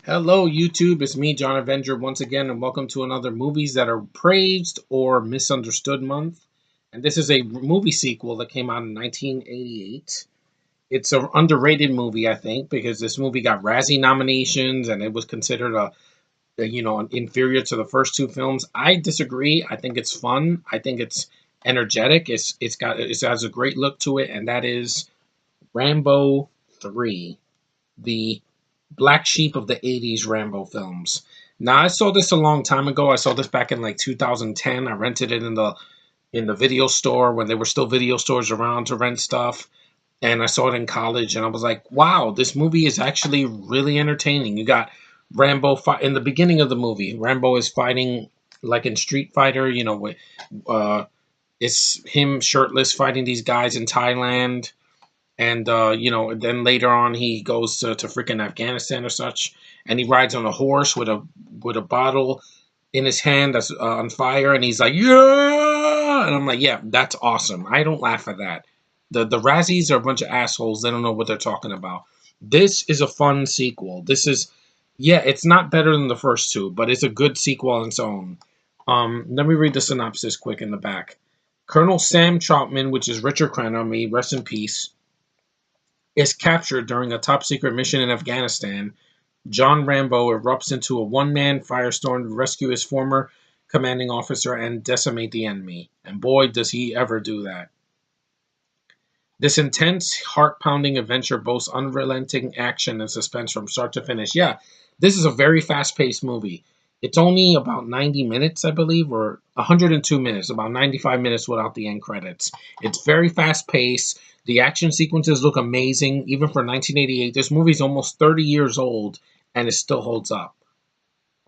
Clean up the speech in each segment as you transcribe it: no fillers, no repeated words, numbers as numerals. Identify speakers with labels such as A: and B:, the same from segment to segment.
A: Hello, YouTube. It's me, John Avenger, once again, and welcome to another Movies That Are Praised or Misunderstood month. And this is a movie sequel that came out in 1988. It's an underrated movie, I think, because this movie got Razzie nominations and it was considered inferior to the first two films. I disagree. I think it's fun. I think it's energetic. It has a great look to it, and that is Rambo 3, the black sheep of the 80s Rambo films. Now, I saw this a long time ago. I saw this back in like 2010. I rented it in the video store when there were still video stores around to rent stuff. And I saw it in college and I was like, wow, this movie is actually really entertaining. You got Rambo in the beginning of the movie. Rambo is fighting like in Street Fighter, uh, it's him shirtless fighting these guys in Thailand. And then later on he goes to freaking Afghanistan or such, and he rides on a horse with a bottle in his hand that's on fire, and he's like, yeah, and I'm like, yeah, that's awesome. I don't laugh at that. The Razzies are a bunch of assholes. They don't know what they're talking about. This is a fun sequel. This is, yeah, it's not better than the first two, but it's a good sequel on its own. Let me read the synopsis quick in the back. Colonel Sam Troutman, which is Richard Crenna, may rest in peace, is captured during a top-secret mission in Afghanistan. John Rambo erupts into a one-man firestorm to rescue his former commanding officer and decimate the enemy. And boy, does he ever do that. This intense, heart-pounding adventure boasts unrelenting action and suspense from start to finish. Yeah, this is a very fast-paced movie. It's only about 90 minutes, I believe, or 102 minutes, about 95 minutes without the end credits. It's very fast-paced. The action sequences look amazing, even for 1988. This movie's almost 30 years old, and it still holds up.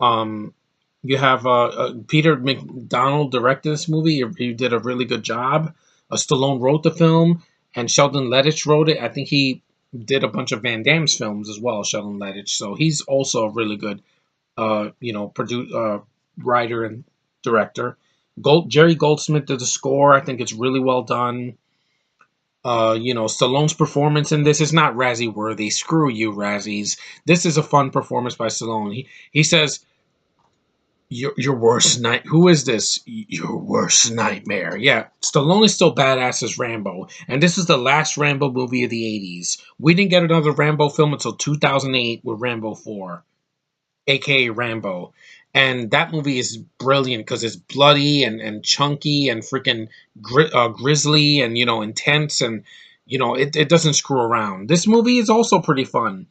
A: Um, you have Peter McDonald directed this movie. He did a really good job. Stallone wrote the film, and Sheldon Lettich wrote it. I think he did a bunch of Van Damme's films as well, Sheldon Lettich. So he's also a really good, writer and director. Jerry Goldsmith did the score. I think it's really well done. Stallone's performance in this is not Razzie worthy. Screw you, Razzies. This is a fun performance by Stallone. He says, your worst night. Who is this? Your worst nightmare. Yeah, Stallone is still badass as Rambo, and this is the last Rambo movie of the 80s. We didn't get another Rambo film until 2008 with Rambo 4, aka Rambo. And that movie is brilliant because it's bloody and chunky and freaking grisly and, intense, and, it doesn't screw around. This movie is also pretty fun.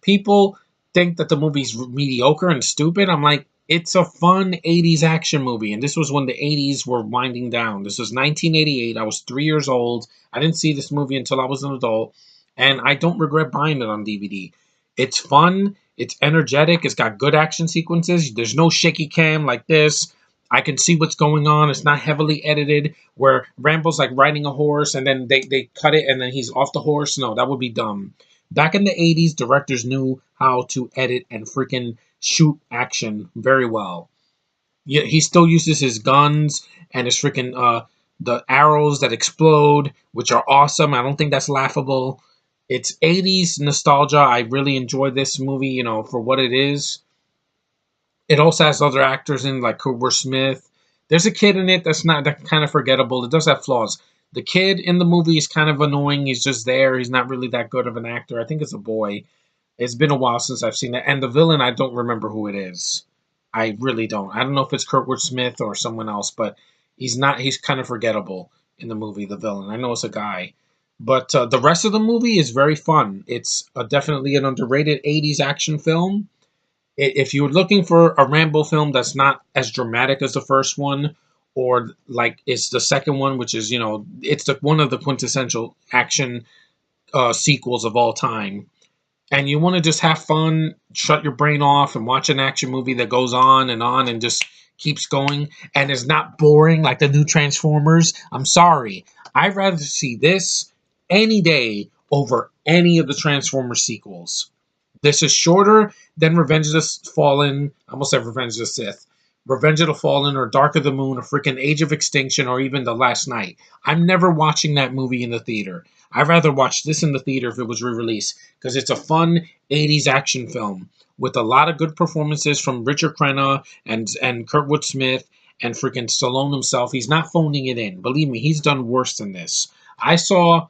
A: People think that the movie's mediocre and stupid. I'm like, it's a fun 80s action movie. And this was when the 80s were winding down. This was 1988. I was 3 years old. I didn't see this movie until I was an adult. And I don't regret buying it on DVD. It's fun. It's energetic. It's got good action sequences. There's no shaky cam like this. I can see what's going on. It's not heavily edited where Rambo's like riding a horse and then they cut it and then he's off the horse. No, that would be dumb. Back in the 80s, directors knew how to edit and freaking shoot action very well. Yeah, he still uses his guns and his freaking the arrows that explode, which are awesome. I don't think that's laughable. It's 80s nostalgia. I really enjoyed this movie, for what it is. It also has other actors in, like Cooper Smith. There's a kid in it that kind of forgettable. It does have flaws. The kid in the movie is kind of annoying. He's just there. He's not really that good of an actor. I think it's a boy. It's been a while since I've seen it. And the villain, I don't remember who it is. I really don't. I don't know if it's Kurtwood Smith or someone else, but he's not. He's kind of forgettable in the movie, the villain. I know it's a guy. But the rest of the movie is very fun. It's definitely an underrated 80s action film. If you're looking for a Rambo film that's not as dramatic as the first one, or like it's the second one, which is, it's one of the quintessential action sequels of all time, and you want to just have fun, shut your brain off, and watch an action movie that goes on and just keeps going and is not boring like the new Transformers, I'm sorry. I'd rather see this any day over any of the Transformers sequels. This is shorter than Revenge of the Fallen. I almost said Revenge of the Sith. Revenge of the Fallen or Dark of the Moon or freaking Age of Extinction or even The Last Night. I'm never watching that movie in the theater. I'd rather watch this in the theater if it was re-released because it's a fun 80s action film with a lot of good performances from Richard Crenna and Kurtwood Smith and freaking Stallone himself. He's not phoning it in. Believe me, he's done worse than this. I saw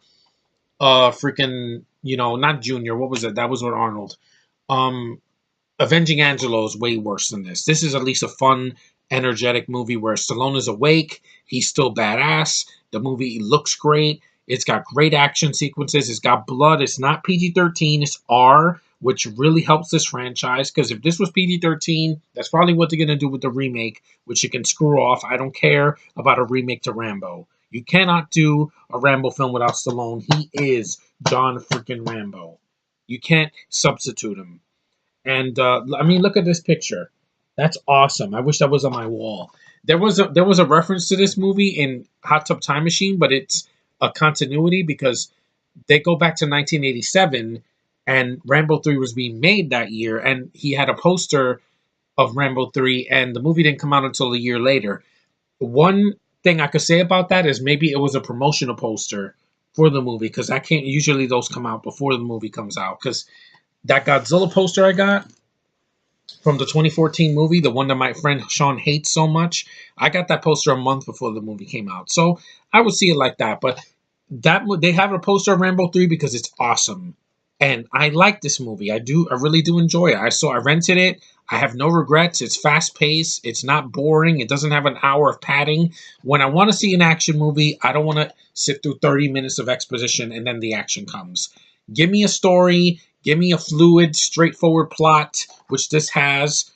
A: freaking, not Junior. What was it? That was with Arnold. Um Avenging Angelo is way worse than this. This is at least a fun, energetic movie where Stallone is awake. He's still badass. The movie looks great. It's got great action sequences. It's got blood. It's not PG-13. It's R, which really helps this franchise. Because if this was PG-13, that's probably what they're going to do with the remake, which you can screw off. I don't care about a remake to Rambo. You cannot do a Rambo film without Stallone. He is John freaking Rambo. You can't substitute him. And I mean, look at this picture. That's awesome. I wish that was on my wall. There was a reference to this movie in Hot Tub Time Machine, but it's a continuity because they go back to 1987, and Rambo 3 was being made that year, and he had a poster of Rambo 3, and the movie didn't come out until a year later. One thing I could say about that is maybe it was a promotional poster for the movie because I can't usually those come out before the movie comes out because that Godzilla poster I got from the 2014 movie, the one that my friend Sean hates so much, I got that poster a month before the movie came out. So I would see it like that. But they have a poster of Rambo 3 because it's awesome. And I like this movie. I really do enjoy it. I rented it. I have no regrets. It's fast paced. It's not boring. It doesn't have an hour of padding. When I want to see an action movie, I don't want to sit through 30 minutes of exposition and then the action comes. Give me a story. Give me a fluid, straightforward plot, which this has.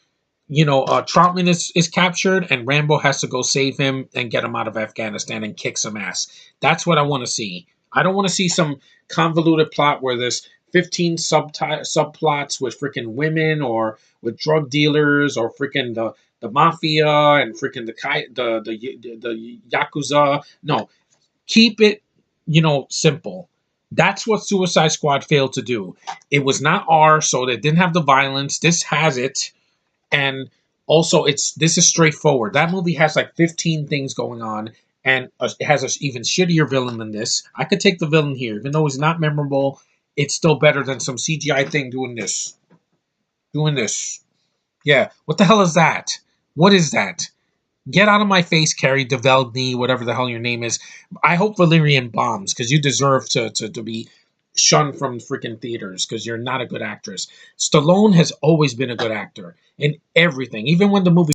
A: Troutman is captured, and Rambo has to go save him and get him out of Afghanistan and kick some ass. That's what I want to see. I don't want to see some convoluted plot where there's 15 subplots with freaking women or with drug dealers or freaking the mafia and freaking the yakuza. No, keep it, simple. That's what Suicide Squad failed to do. It was not R, so they didn't have the violence. This has it, and also this is straightforward. That movie has like 15 things going on, and it has an even shittier villain than this. I could take the villain here, even though he's not memorable. It's still better than some CGI thing doing this. Yeah, what the hell is that? What is that? Get out of my face, Carrie DeVelny, whatever the hell your name is. I hope Valerian bombs because you deserve to be shunned from freaking theaters because you're not a good actress. Stallone has always been a good actor in everything, even when the movie